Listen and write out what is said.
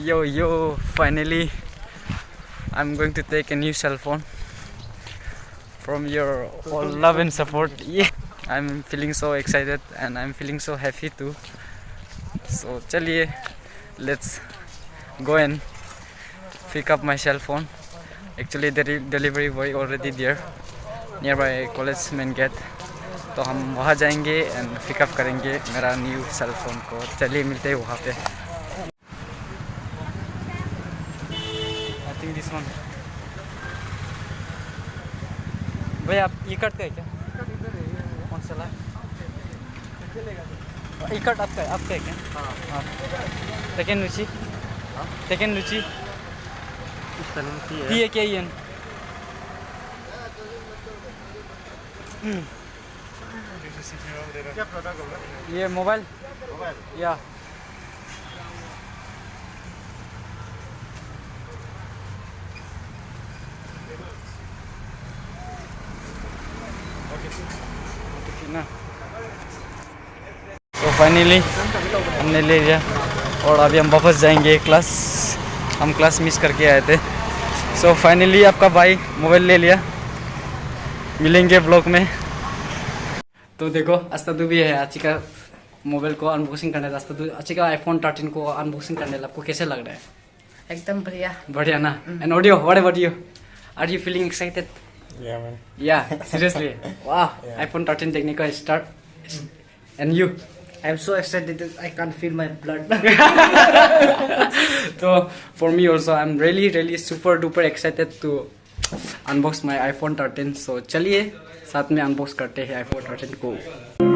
Yo, finally I'm going to take a new cell phone from your all love and support. Yeah, I'm feeling so excited and I'm feeling so happy too. So chaliye, let's go and pick up my cell phone. Actually the delivery boy already there nearby college main gate, तो हम वहाँ जाएंगे and pickup करेंगे मेरा new cell phone को. चलिए मिलते हैं वहाँ पे. I think this one. भैया आप ई कट का है क्या? कौन सा है? ई कट आपका है क्या? हाँ. सेकेंड रुचि. सेकेंड रुचि. ये क्या ये? क्या प्रोडक्ट होगा? ये मोबाइल या तो फाइनली हमने ले लिया और अभी हम वापस जाएंगे क्लास. हम क्लास मिस करके आए थे. सो फाइनली आपका भाई मोबाइल ले लिया. मिलेंगे ब्लॉग में. तो देखो अस्तादु भी है. अच्छी का मोबाइल को अनबॉक्सिंग करने. अस्तादु अच्छी का iPhone 13 को अनबॉक्सिंग करने. आपको कैसे लग रहा है? एकदम बढ़िया. बढ़िया ना. And audio, what about you? Are you feeling excited? Yeah, man. Yeah, seriously. Wow, Yeah. iPhone 13 technical start. And you? I'm so excited that I can't feel my blood. So for me also, I'm really super duper excited to unbox my iPhone 13. So चलिए साथ में unbox करते हैं iPhone 13 को.